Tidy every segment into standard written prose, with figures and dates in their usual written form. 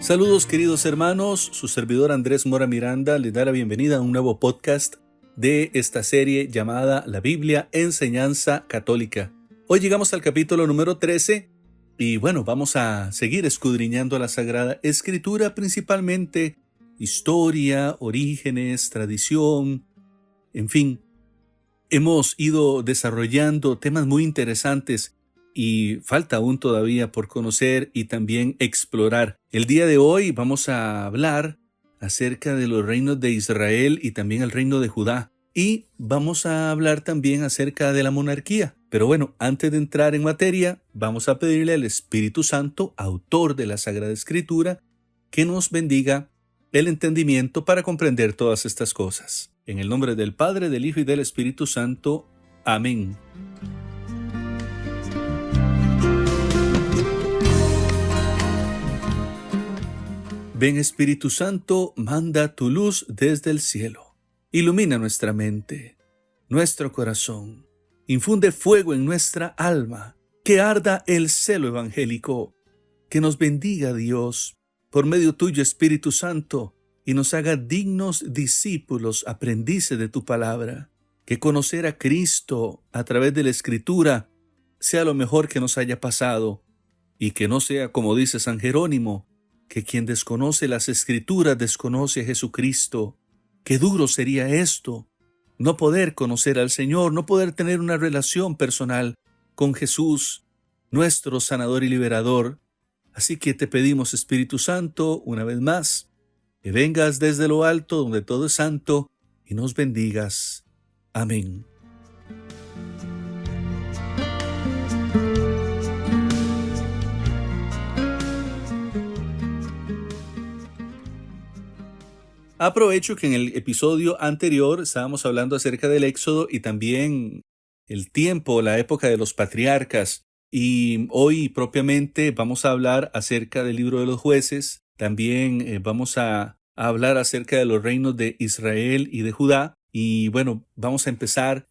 Saludos queridos hermanos, su servidor Andrés Mora Miranda les da la bienvenida a un nuevo podcast de esta serie llamada La Biblia, Enseñanza Católica. Hoy llegamos al capítulo número 13 y bueno, vamos a seguir escudriñando la Sagrada Escritura, principalmente historia, orígenes, tradición, en fin. Hemos ido desarrollando temas muy interesantes y falta aún todavía por conocer y también explorar. El día de hoy vamos a hablar acerca de los reinos de Israel y también el reino de Judá. Y vamos a hablar también acerca de la monarquía. Pero bueno, antes de entrar en materia, vamos a pedirle al Espíritu Santo, autor de la Sagrada Escritura, que nos bendiga el entendimiento para comprender todas estas cosas. En el nombre del Padre, del Hijo y del Espíritu Santo. Amén. Ven Espíritu Santo, manda tu luz desde el cielo. Ilumina nuestra mente, nuestro corazón. Infunde fuego en nuestra alma, que arda el celo evangélico. Que nos bendiga Dios, por medio tuyo Espíritu Santo, y nos haga dignos discípulos, aprendices de tu palabra. Que conocer a Cristo a través de la Escritura sea lo mejor que nos haya pasado, y que no sea como dice San Jerónimo, que quien desconoce las Escrituras desconoce a Jesucristo. Qué duro sería esto, no poder conocer al Señor, no poder tener una relación personal con Jesús, nuestro sanador y liberador. Así que te pedimos, Espíritu Santo, una vez más, que vengas desde lo alto, donde todo es santo, y nos bendigas. Amén. Aprovecho que en el episodio anterior estábamos hablando acerca del Éxodo y también el tiempo, la época de los patriarcas. Y hoy propiamente vamos a hablar acerca del libro de los jueces. También vamos a hablar acerca de los reinos de Israel y de Judá. Y bueno, vamos a empezar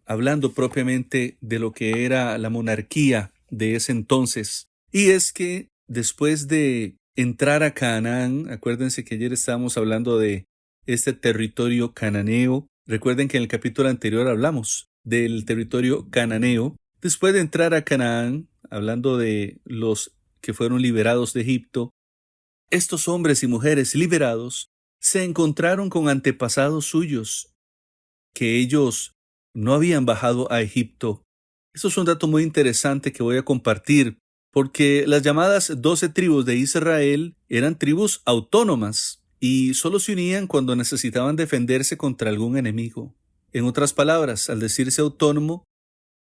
hablando propiamente de lo que era la monarquía de ese entonces. Y es que después de entrar a Canaán, acuérdense que ayer estábamos hablando de este territorio cananeo. Recuerden que en el capítulo anterior hablamos del territorio cananeo. Después de entrar a Canaán, hablando de los que fueron liberados de Egipto, estos hombres y mujeres liberados se encontraron con antepasados suyos, que ellos no habían bajado a Egipto. Eso es un dato muy interesante que voy a compartir, porque las llamadas 12 tribus de Israel eran tribus autónomas y solo se unían cuando necesitaban defenderse contra algún enemigo. En otras palabras, al decirse autónomo,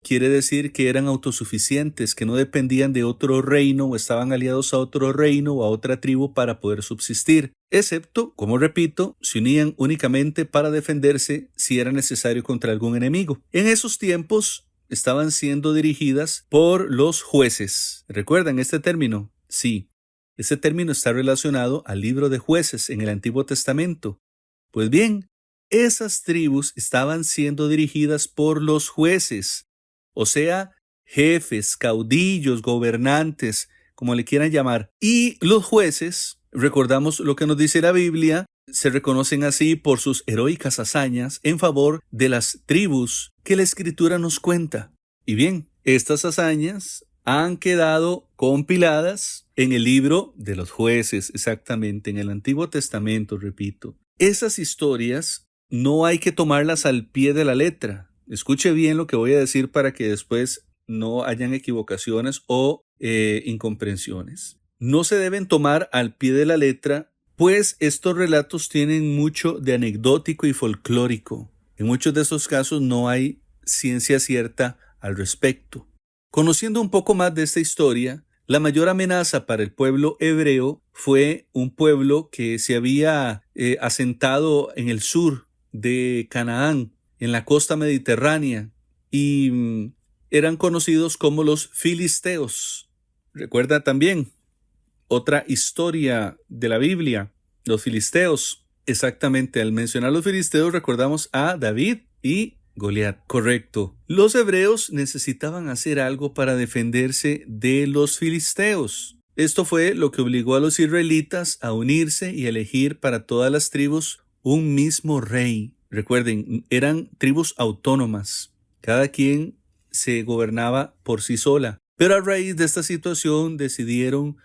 quiere decir que eran autosuficientes, que no dependían de otro reino o estaban aliados a otro reino o a otra tribu para poder subsistir, excepto, como repito, se unían únicamente para defenderse si era necesario contra algún enemigo. En esos tiempos estaban siendo dirigidas por los jueces. ¿Recuerdan este término? Sí, este término está relacionado al libro de Jueces en el Antiguo Testamento. Pues bien, esas tribus estaban siendo dirigidas por los jueces, o sea, jefes, caudillos, gobernantes, como le quieran llamar. Y los jueces, recordamos lo que nos dice la Biblia, se reconocen así por sus heroicas hazañas en favor de las tribus que la Escritura nos cuenta. Y bien, estas hazañas han quedado compiladas en el libro de los jueces, exactamente, en el Antiguo Testamento, repito. Esas historias no hay que tomarlas al pie de la letra. Escuche bien lo que voy a decir para que después no hayan equivocaciones o incomprensiones. No se deben tomar al pie de la letra, pues estos relatos tienen mucho de anecdótico y folclórico. En muchos de esos casos no hay ciencia cierta al respecto. Conociendo un poco más de esta historia, la mayor amenaza para el pueblo hebreo fue un pueblo que se había asentado en el sur de Canaán, en la costa mediterránea, y eran conocidos como los filisteos. Recuerda también otra historia de la Biblia, los filisteos. Exactamente, al mencionar los filisteos recordamos a David y Goliat. Correcto. Los hebreos necesitaban hacer algo para defenderse de los filisteos. Esto fue lo que obligó a los israelitas a unirse y elegir para todas las tribus un mismo rey. Recuerden, eran tribus autónomas. Cada quien se gobernaba por sí sola. Pero a raíz de esta situación decidieron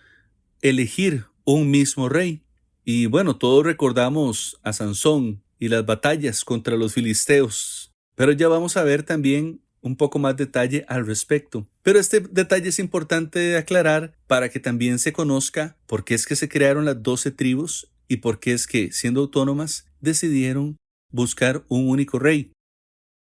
elegir un mismo rey. Y bueno, todos recordamos a Sansón y las batallas contra los filisteos. Pero ya vamos a ver también un poco más detalle al respecto. Pero este detalle es importante de aclarar para que también se conozca por qué es que se crearon las 12 tribus y por qué es que, siendo autónomas, decidieron buscar un único rey.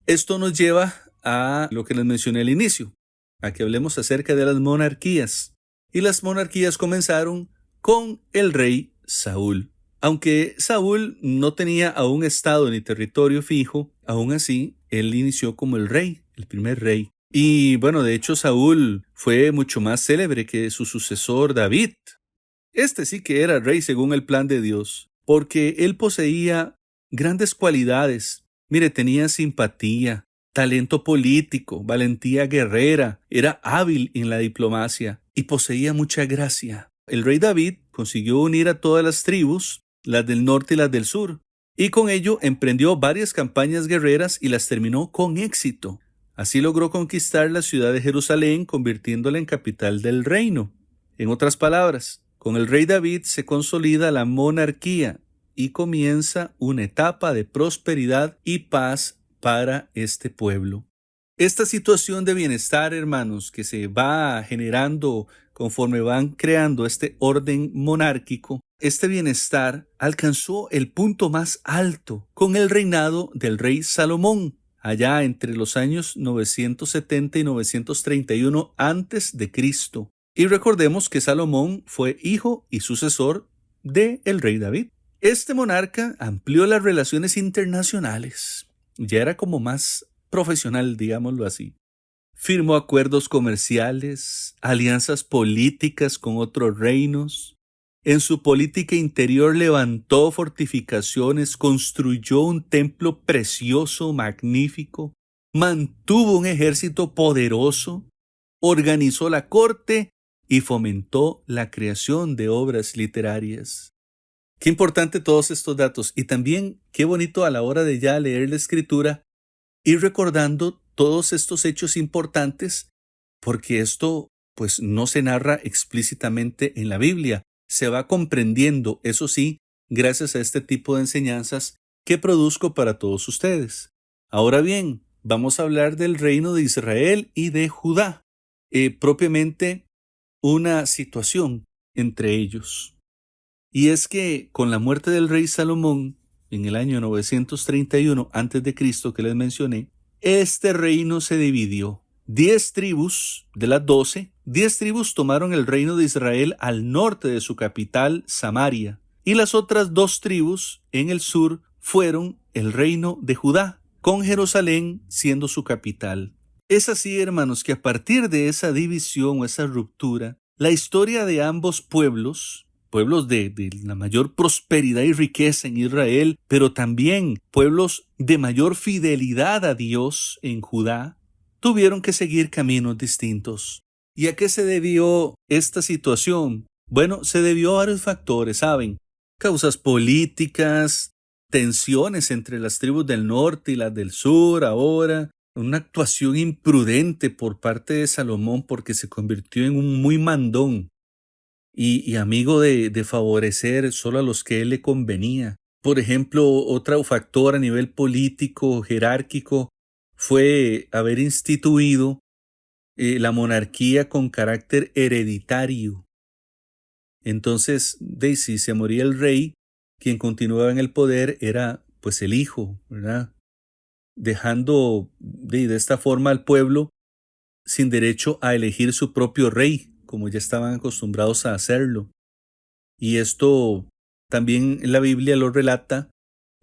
Esto nos lleva a lo que les mencioné al inicio, a que hablemos acerca de las monarquías. Y las monarquías comenzaron con el rey Saúl. Aunque Saúl no tenía aún estado ni territorio fijo, aún así él inició como el rey, el primer rey. Y bueno, de hecho Saúl fue mucho más célebre que su sucesor David. Este sí que era rey según el plan de Dios, porque él poseía grandes cualidades. Mire, tenía simpatía, talento político, valentía guerrera, era hábil en la diplomacia y poseía mucha gracia. El rey David consiguió unir a todas las tribus, las del norte y las del sur, y con ello emprendió varias campañas guerreras y las terminó con éxito. Así logró conquistar la ciudad de Jerusalén, convirtiéndola en capital del reino. En otras palabras, con el rey David se consolida la monarquía y comienza una etapa de prosperidad y paz para este pueblo. Esta situación de bienestar, hermanos, que se va generando conforme van creando este orden monárquico, este bienestar alcanzó el punto más alto con el reinado del rey Salomón, allá entre los años 970 y 931 antes de Cristo. Y recordemos que Salomón fue hijo y sucesor del rey David. Este monarca amplió las relaciones internacionales. Ya era como más profesional, digámoslo así. Firmó acuerdos comerciales, alianzas políticas con otros reinos. En su política interior levantó fortificaciones, construyó un templo precioso, magnífico, mantuvo un ejército poderoso, organizó la corte y fomentó la creación de obras literarias. Qué importante todos estos datos y también qué bonito a la hora de ya leer la escritura ir recordando todos estos hechos importantes porque esto pues no se narra explícitamente en la Biblia, se va comprendiendo, eso sí, gracias a este tipo de enseñanzas que produzco para todos ustedes. Ahora bien, vamos a hablar del reino de Israel y de Judá, propiamente una situación entre ellos. Y es que con la muerte del rey Salomón en el año 931 a.C. que les mencioné, este reino se dividió. 10 tribus de las 12, 10 tribus tomaron el reino de Israel al norte de su capital, Samaria, y las otras 2 tribus en el sur fueron el reino de Judá, con Jerusalén siendo su capital. Es así, hermanos, que a partir de esa división o esa ruptura, la historia de ambos pueblos de la mayor prosperidad y riqueza en Israel, pero también pueblos de mayor fidelidad a Dios en Judá, tuvieron que seguir caminos distintos. ¿Y a qué se debió esta situación? Bueno, se debió a varios factores, ¿saben? Causas políticas, tensiones entre las tribus del norte y las del sur ahora, una actuación imprudente por parte de Salomón porque se convirtió en un muy mandón y amigo de favorecer solo a los que él le convenía. Por ejemplo, otro factor a nivel político, jerárquico, fue haber instituido la monarquía con carácter hereditario. Entonces, si se moría el rey, quien continuaba en el poder era pues el hijo, ¿verdad? Dejando de esta forma al pueblo sin derecho a elegir su propio rey, como ya estaban acostumbrados a hacerlo. Y esto también la Biblia lo relata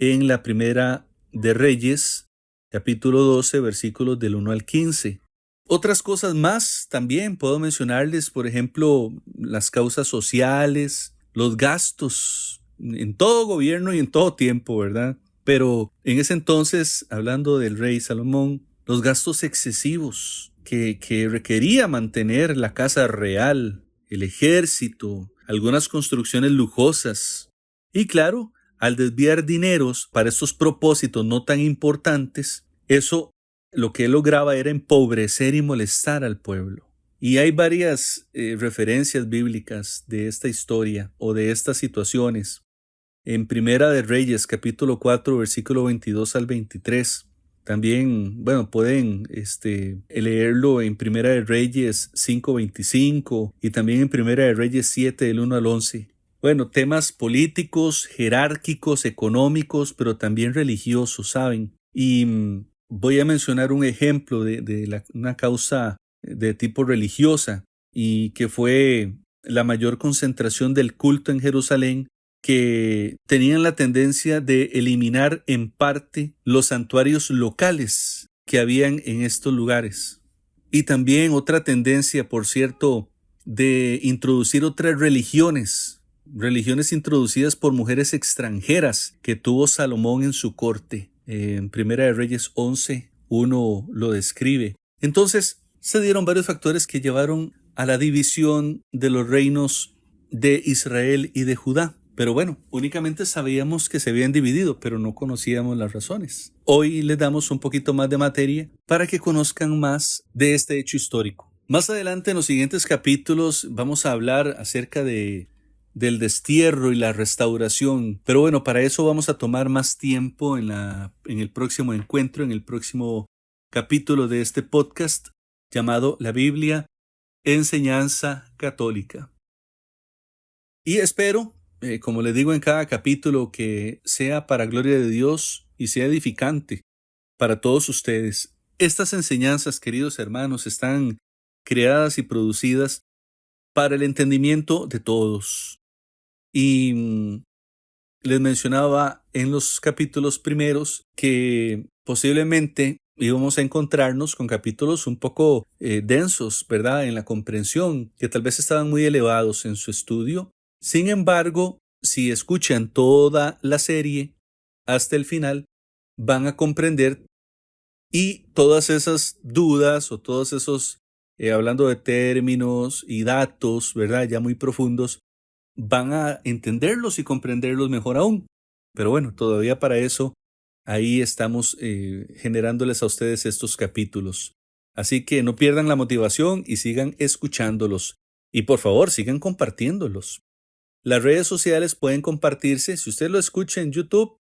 en la primera de Reyes, capítulo 12, versículos del 1 al 15. Otras cosas más también puedo mencionarles, por ejemplo, las causas sociales, los gastos en todo gobierno y en todo tiempo, ¿verdad? Pero en ese entonces, hablando del rey Salomón, los gastos excesivos que requería mantener la casa real, el ejército, algunas construcciones lujosas. Y claro, al desviar dineros para estos propósitos no tan importantes, eso lo que él lograba era empobrecer y molestar al pueblo. Y hay varias referencias bíblicas de esta historia o de estas situaciones. En Primera de Reyes, capítulo 4, versículo 22 al 23. También, pueden leerlo en Primera de Reyes 5:25 y también en Primera de Reyes 7, del 1 al 11. Temas políticos, jerárquicos, económicos, pero también religiosos, ¿saben? Y voy a mencionar un ejemplo de una causa de tipo religiosa y que fue la mayor concentración del culto en Jerusalén, que tenían la tendencia de eliminar en parte los santuarios locales que habían en estos lugares. Y también otra tendencia, por cierto, de introducir otras religiones introducidas por mujeres extranjeras que tuvo Salomón en su corte. En Primera de Reyes 11:1 lo describe. Entonces, se dieron varios factores que llevaron a la división de los reinos de Israel y de Judá. Pero únicamente sabíamos que se habían dividido, pero no conocíamos las razones. Hoy les damos un poquito más de materia para que conozcan más de este hecho histórico. Más adelante, en los siguientes capítulos, vamos a hablar acerca del destierro y la restauración. Pero para eso vamos a tomar más tiempo en el próximo encuentro, en el próximo capítulo de este podcast llamado La Biblia, Enseñanza Católica. Y espero, como les digo en cada capítulo, que sea para gloria de Dios y sea edificante para todos ustedes. Estas enseñanzas, queridos hermanos, están creadas y producidas para el entendimiento de todos. Y les mencionaba en los capítulos primeros que posiblemente íbamos a encontrarnos con capítulos un poco densos, ¿verdad? En la comprensión, que tal vez estaban muy elevados en su estudio. Sin embargo, si escuchan toda la serie hasta el final, van a comprender, y todas esas dudas o todos esos, hablando de términos y datos, ¿verdad? Ya muy profundos, van a entenderlos y comprenderlos mejor aún. Pero todavía para eso, ahí estamos generándoles a ustedes estos capítulos. Así que no pierdan la motivación y sigan escuchándolos. Y por favor, sigan compartiéndolos. Las redes sociales pueden compartirse. Si usted lo escucha en YouTube,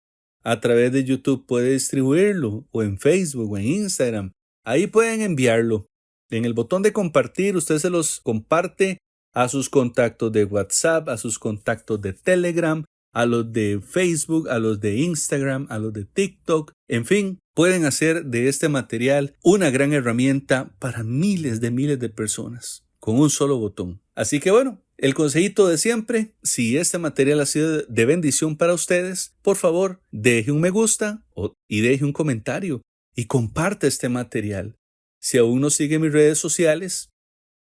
a través de YouTube puede distribuirlo, o en Facebook o en Instagram. Ahí pueden enviarlo. En el botón de compartir, usted se los comparte a sus contactos de WhatsApp, a sus contactos de Telegram, a los de Facebook, a los de Instagram, a los de TikTok. En fin, pueden hacer de este material una gran herramienta para miles de personas con un solo botón. Así que el consejito de siempre: si este material ha sido de bendición para ustedes, por favor, deje un me gusta y deje un comentario y comparte este material. Si aún no sigue mis redes sociales,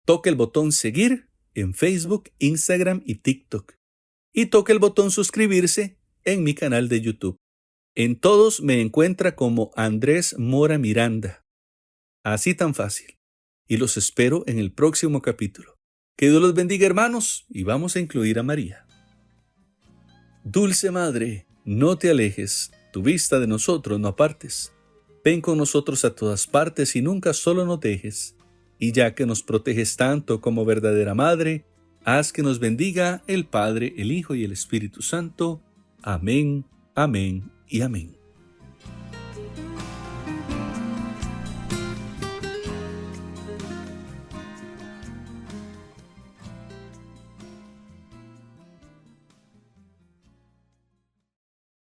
toque el botón seguir en Facebook, Instagram y TikTok. Y toque el botón suscribirse en mi canal de YouTube. En todos me encuentra como Andrés Mora Miranda. Así tan fácil. Y los espero en el próximo capítulo. Que Dios los bendiga, hermanos, y vamos a incluir a María. Dulce Madre, no te alejes, tu vista de nosotros no apartes. Ven con nosotros a todas partes y nunca solo nos dejes. Y ya que nos proteges tanto como verdadera Madre, haz que nos bendiga el Padre, el Hijo y el Espíritu Santo. Amén, amén y amén.